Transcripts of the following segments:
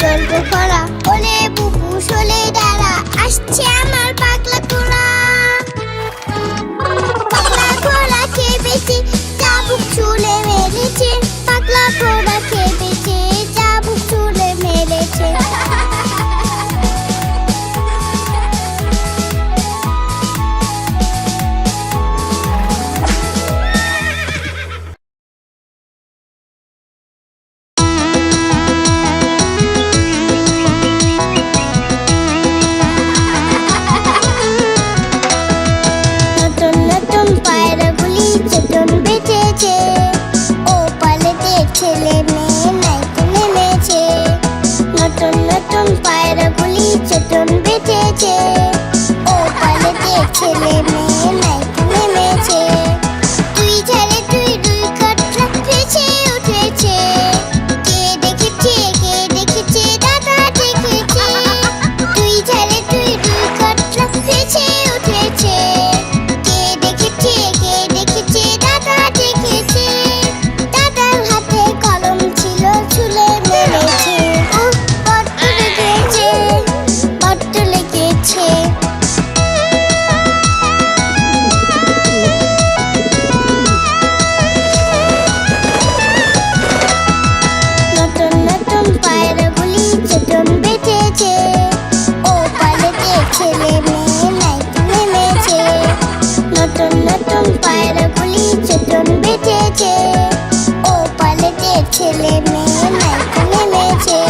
চলবো খরা ওলে বুবু শোলে দাঁড়া আসছে আমার পাগলা ঘোড়া পাগলা ঘোড়া খেপেছে চাবুক চুলে মেরেছে পাগলা ঘোড়া খেপেছে চাবুক চুলে মেরেছে নতুন নতুন পায়রাগুলি চটন বেঁচেছে ও পালেতে ছেলে মেয়ে নাইতে নেমেছে নতুন নতুন পায়রাগুলি চটন বেঁচেছে ও পালেতে ছেলে মেয়ে নাইতে নেমেছে তুই ঝালে তুই দুই কাঠরা ভেসে উঠেছে কে দেখেছে দাদা দেখেছে তুই ঝালে তুই দুই কাঠরা ভেসে উঠেছে কে দেখেছে দাদা দেখেছে দাদার হাতে কলম ছিল চুলে মেরেছে বড্ড লেগেছে নতুন নতুন পায়রাগুলি চটন বেঁচেছে ও পালেতে ছেলে মেয়ে নাইতে নেমেছে নতুন নতুন পায়রাগুলি চটন বেঁচেছে ও পালেতে ছেলে মেয়ে নাইতে নেমেছে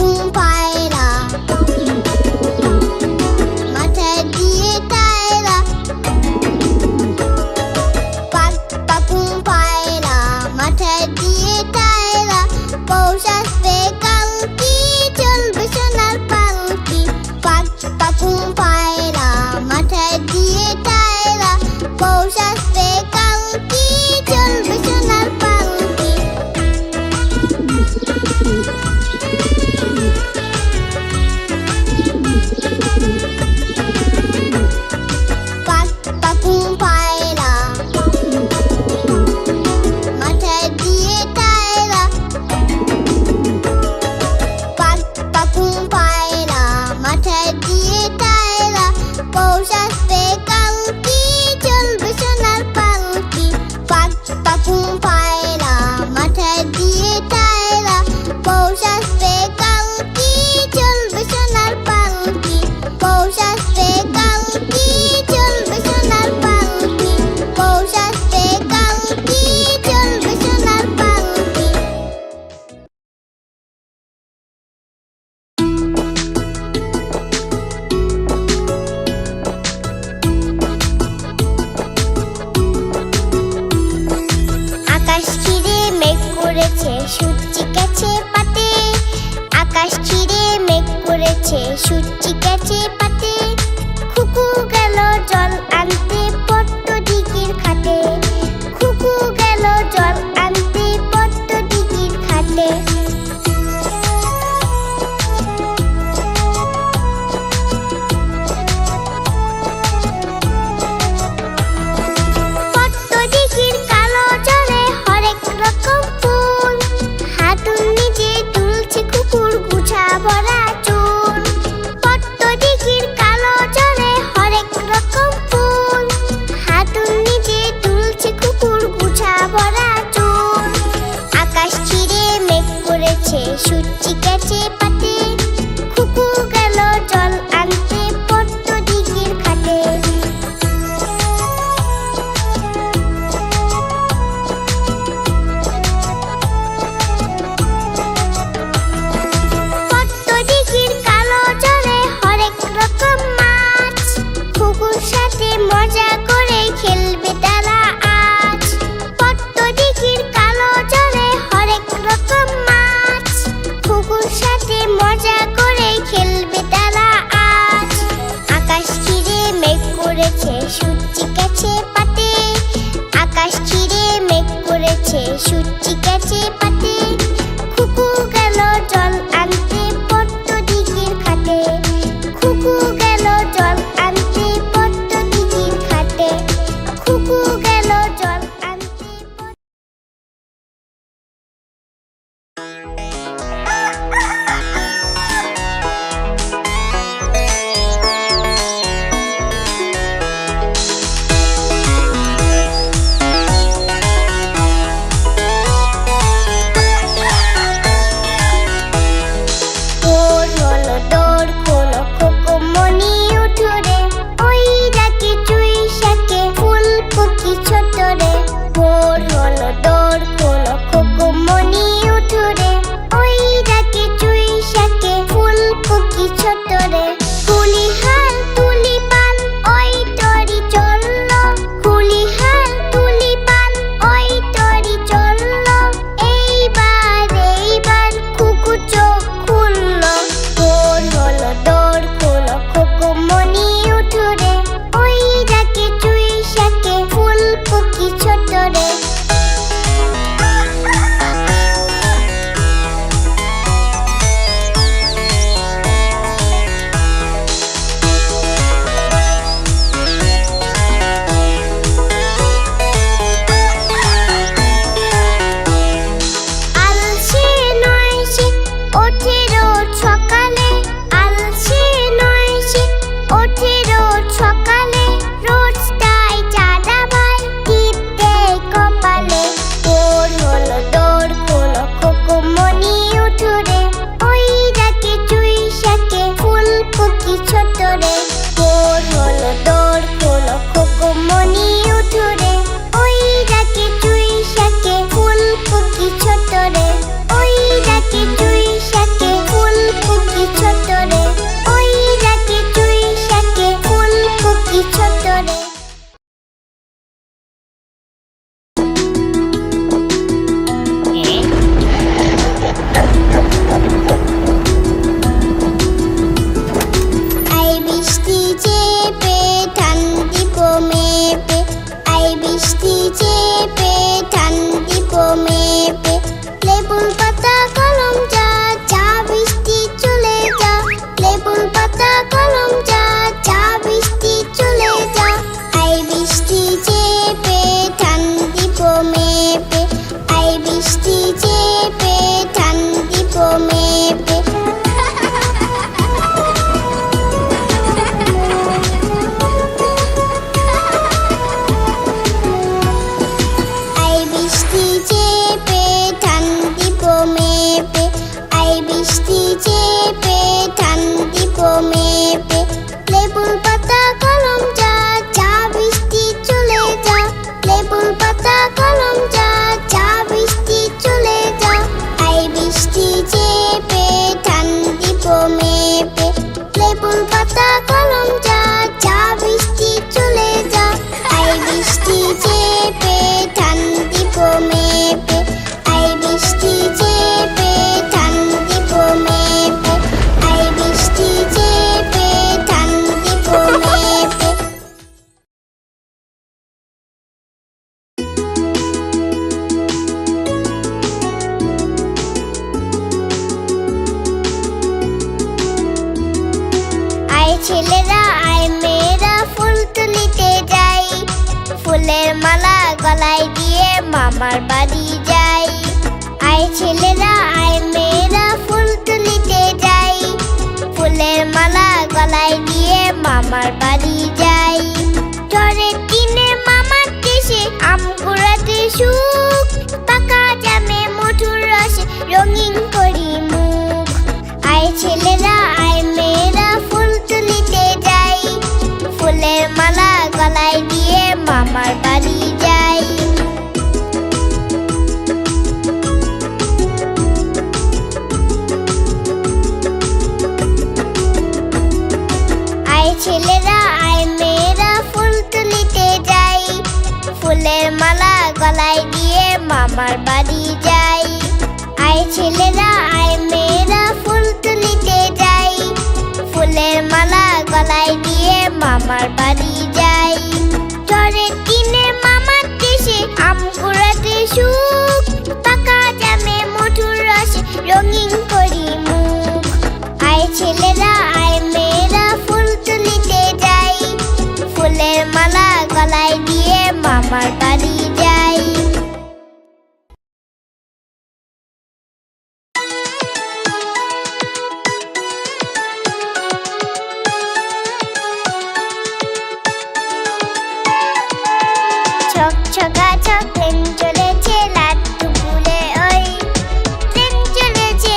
পাকুম পায়রা মাথায় দিয়ে টায়রা পাক পাকুম পায়রা মাথায় দিয়ে টায়রা পৌষ আসবে কালকি চলবে সোনার পালকি পাক পাকুম পায়রা মাথায় দিয়ে টায়রা পৌষ আসবে কালকি চলবে সোনার পালকি পাক পাকুম পায়রা মাথায় দিয়ে টায়রা পাক পাকুম পায়রা মাথায় দিয়ে টায়রা পৌষ আসবে কালকি চলবে সোনার পালকি পাক পাকুম পায়রা মাথায় দিয়ে টায়রা পৌষ আসবে কালকি চলবে সোনার পালকি পৌষ আসবে কালকি চলবে সোনার পালকি পৌষ আসবে কালকি চলবে সোনার পালকি আকাশ ঘিরে মেঘ করেছে সূর্যি গেছে পাতে আকাশ ঘিরে মেঘ করেছে সূর্যি গেছে পাতে খুকু গেল জল আনতে পট্ট দিঘির ঘাটে খুকু গেল জল আনতে পট্ট দিঘির ঘাটে পট্ট দিঘির কালো জলে হরেক রকম ফুল হাতুন নিজে তুলছে কুকুর গুছা ভরা চুল পট্ট দিঘির কালো জলে হরেক রকম ফুল হাতুন নিজে তুলছে কুকুর গুছা ভরা চুল আকাশ ঘিরে মেঘ করেছে সূর্যি গেছে পাতে খুকু গেল জল আনতে পট্ট দিঘির ঘাটে পট্ট দিঘির কালো জলে হরেক রকম মাছ খুকুর সাথে মজা করে খেলবে তারা আজ পট্ট দিঘির কালো জলে হরেক রকম মাছ খুকুর সাথে মজা করে খেলবে তারা আজ আকাশ ঘিরে মেঘ করেছে সূর্যি গেছে পাতে আকাশ ঘিরে মেঘ করেছে সূর্যি গেছে পাতে খুকু গেল জল আনতে পট্ট দিঘির ঘাটে খুকু গেল জল আনতে পট্ট দিঘির ঘাটে খুকু গেল জল আনতে আই বৃষ্টি চেপে ধান দিব মেপে লেবুর পাতা কলম যা যা বৃষ্টি চলে যা লেবুর পাতা কলম যা যা বৃষ্টি চলে যা আই বৃষ্টি চেপে ধান দিব মেপে লেবুর পাতা কলম যা যা বৃষ্টি চলে যা আই বৃষ্টি চেপে ধান দিব মেপে আই বৃষ্টি চেপে ধান দিব মেপে আই বৃষ্টি চেপে ধান দিব মেপে আই ছেলেরা আই মেয়েরা ফুল তুলিতে যাই ফুলের মালা গলায় দিয়ে মামার বাড়ি যাই আই ছেলেরা আই মেয়েরা ফুল তুলিতে যাই ফুলের মালা গলায় দিয়ে মামার বাড়ি যাই ঝড়ের দিনে মামার দেশে আম কুড়াতে সুখ পাকা জামে মধুর রসে রঙিন করি মুখ আই ছেলেরা আই মেয়েরা ফুল তুলিতে যাই ফুলের মালা গলায় দিয়ে মামার বাড়ি যাই আই ছেলেরা আই মেয়েরা ফুল তুলিতে যাই ফুলের মালা গলায় দিয়ে মামার বাড়ি যাই আই ছেলেরা আই মেয়েরা ফুল তুলিতে যাই ফুলের মালা গলায় দিয়ে মামার বাড়ি যাই ঝড়ের দিনে মামার দেশে আম কুড়াতে সুখ পাকা জামে মধুর রসে রঙিন করি মুখ আই ছেলেরা আই মেয়েরা ফুল তুলিতে যাই ফুলের মালা গলায় দিয়ে মামার বাড়ি যাই ছকা ছক ট্রেন চলেছে লাট্টু ফুলে ওই ট্রেন চলেছে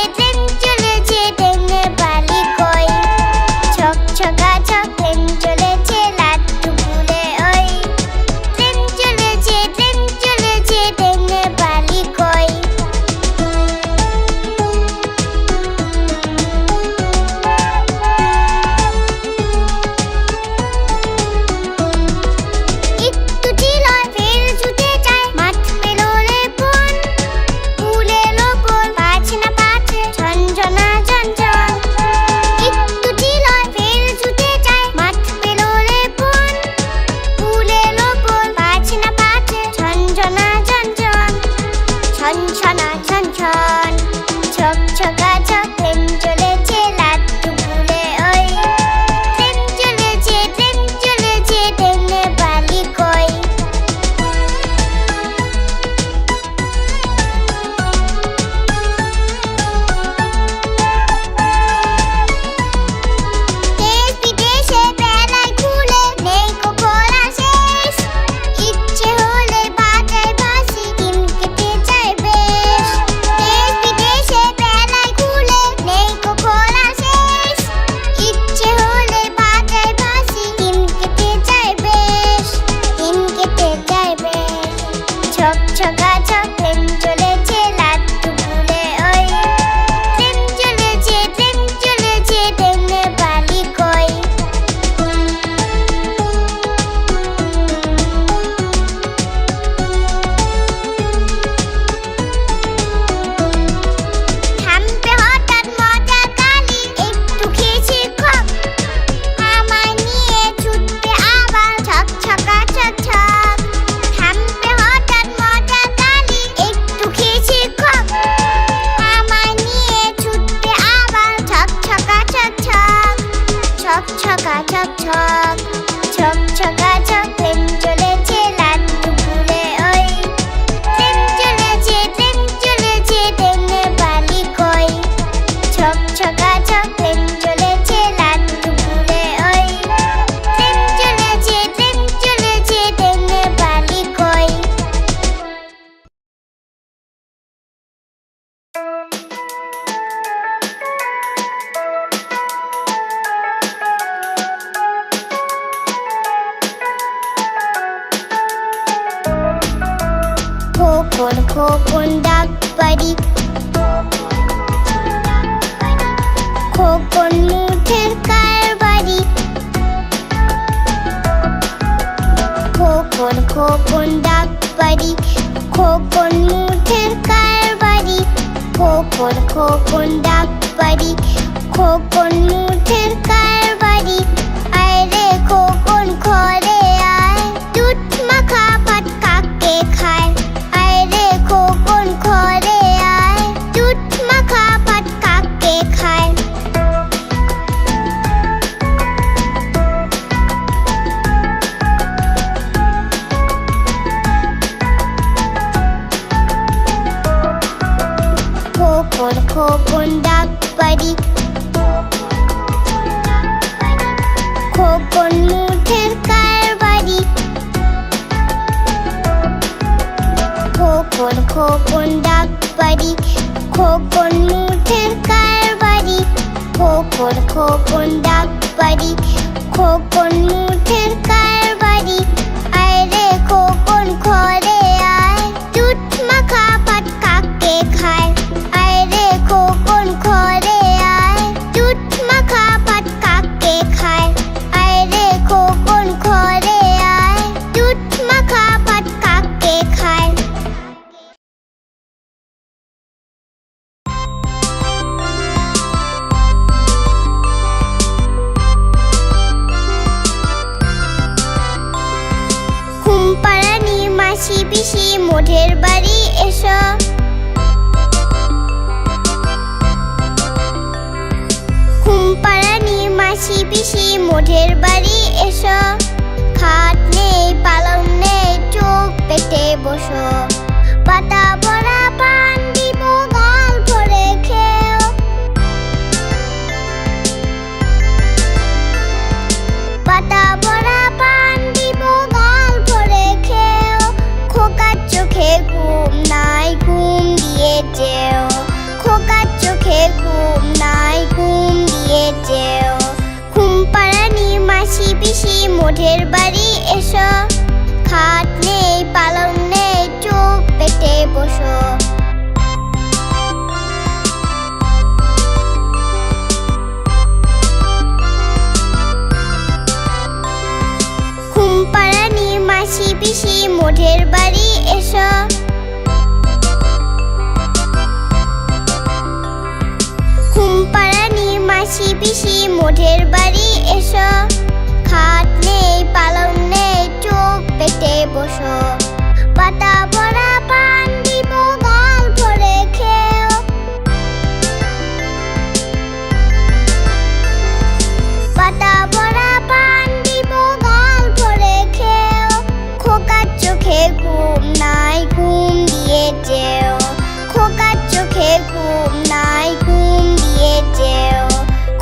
খোকন ডাক পারি খোকন মুঠের কারবারি খোকন খোকন ডাক পারি খোকন মুঠের কারবারি খোকন খোকন ডাক পারি খোকন মুঠের কারবারি আয় রে খোকন ঘরে আয় দুধ মাখা ভাত কাকে খায় আয় রে খোকন ঘরে আয় দুধ মাখা ভাত কাকে খায় খোকন খোকন ডাক পারি খোকন মুঠের কারবারি খোকন খোকন ডাক পারি খোকন মুঠের কারবারি খোকন খোকন ডাক পারি খোকন মুঠের কারবারি আয় রে খোকন ঘরে আয় দুধ মাখা ভাত কাকে খায় আয় রে খোকন ঘরে আয় দুধ মাখা ভাত কাকে খায় আয় রে খোকন ঘরে আয় দুধ মাখা ভাত কাকে খায় ঘুমপাড়ানি মাসি পিসি মোঢের বাড়ি এসো ঘুমপাড়ানি মাসি পিসি মোঢের বাড়ি এসো খাট নেই পালং নেই চোখ পেটে বসো পাতা ভরা পান দিব গাল ভরে খেও পাতা ভরা পান দিব গাল ভরে খেও খোকার চোখে ঘুম নাই ঘুম দিয়ে যেও খোকার চোখে ঘুম নাই ঘুম দিয়ে যেও ঘুমপাড়ানি মাসি পিসি মোঢের বাড়ি এসো খাট নেই পালং নেই চোখ পেটে বসো ঘুমপাড়ানি মাসি পিসি মোঢের বাড়ি এসো ঘুমপাড়ানি মাসি পিসি মোঢের বাড়ি এসো খাট নেই পালং নেই চোখ পেটে বসো পাতা ভরা পান দিব গাল ভরে খেও পাতা ভরা পান দিব গাল ভরে খেও খোকার চোখে ঘুম নাই ঘুম দিয়ে যেও খোকার চোখে ঘুম নাই ঘুম দিয়ে যেও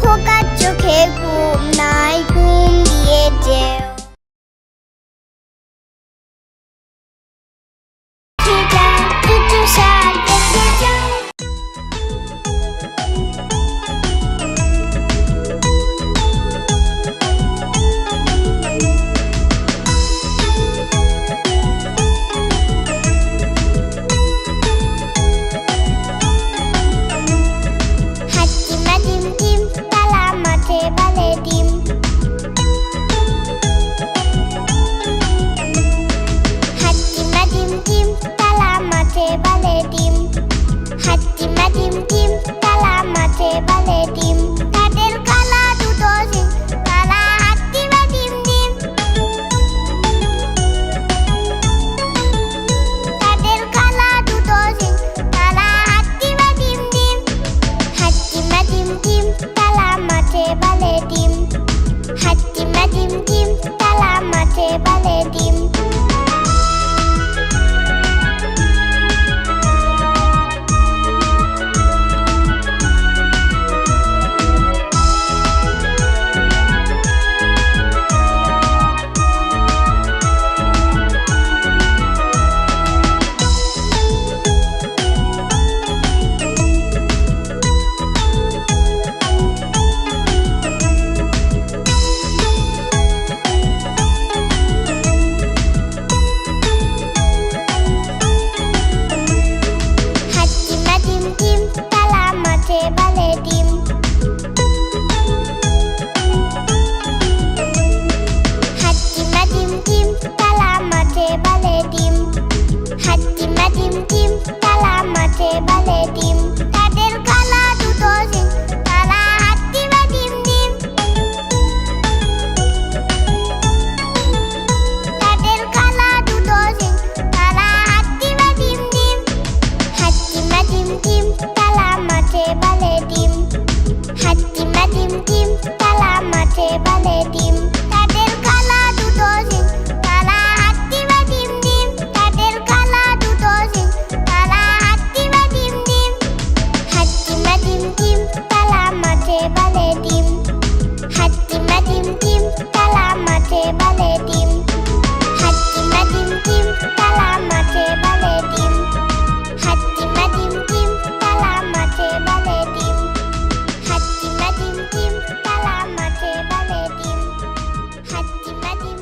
খোকার চোখে ঘুম নাই ঘুম দিয়ে যেও দুটো শাক দেখে যাও হাতিমা ডিম ডিম তালা মাঠে বালে ডিম বলে ডিম। তাদের কালা দুটো সিং, তারা হাতি বা ডিম ডিম। তাদের কালা দুটো সিং, তারা হাতি বা ডিম ডিম। হাতি মা ডিম ডিম, তারা মাঠে বলে ডিম। হাতি মা ডিম ডিম, তারা মাঠে বলে ডিম। হাতি মা ডিম ডিম, তারা মাঠে বলে ডিম। হাতি মা ডিম ডিম, তারা মাঠে বলে ডিম। হাতি মা ডিম ডিম, তারা মাঠে বলে ডিম। হাতি মা ডিম।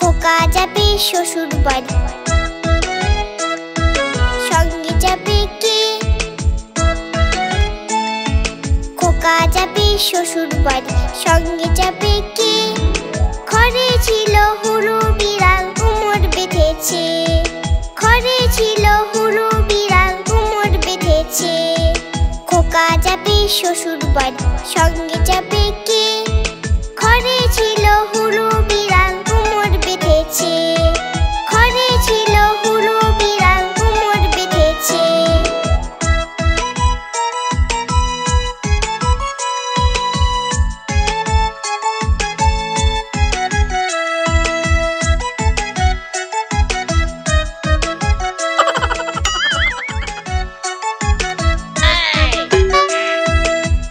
খোকা যাবে শ্বশুর বাড়ি, সঙ্গে যাবে কে? খোকা যাবে শ্বশুর বাড়ি, সঙ্গে যাবে কে? ঘরে ছিল হলু বিড়াল, কোমর বেঁধেছে। ঘরে ছিল হলু বিড়াল, কোমর বেঁধেছে। খোকা যাবে শ্বশুর বাড়ি, সঙ্গে যাবে কে? ঘরে ছিল হলু বিড়াল, কোমর বেঁধেছে। ঘরে ছিল হলু বিড়াল, কোমর বেঁধেছে।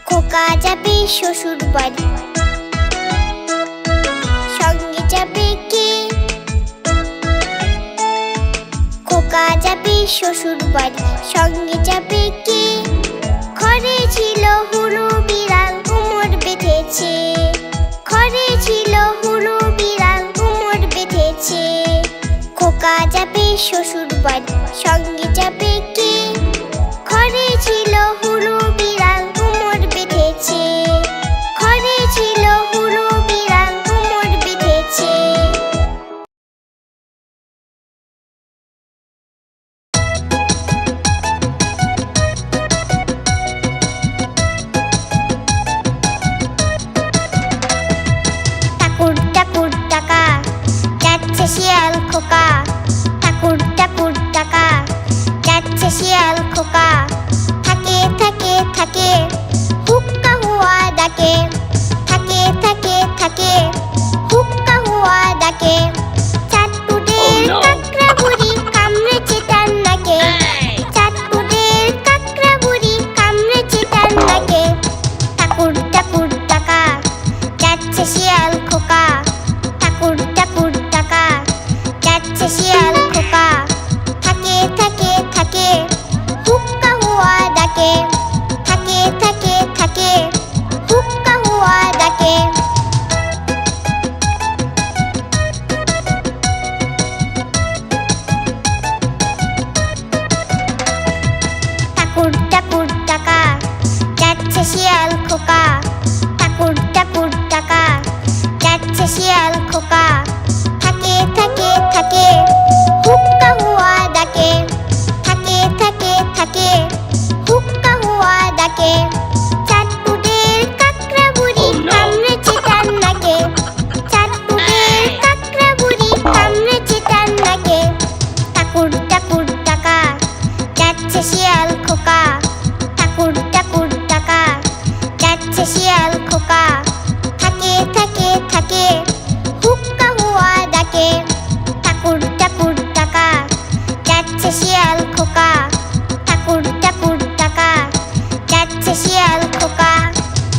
খোকা যাবে শ্বশুর বাড়ি, সঙ্গে যাবে কে? খোকা যাবে শ্বশুর বাড়ি, সঙ্গে যাবে কে? ঘরে ছিল হলু বিড়াল, কোমর বেঁধেছে। ঘরে ছিল হলু বিড়াল, কোমর বেঁধেছে। খোকা যাবে শ্বশুর বাড়ি, সঙ্গে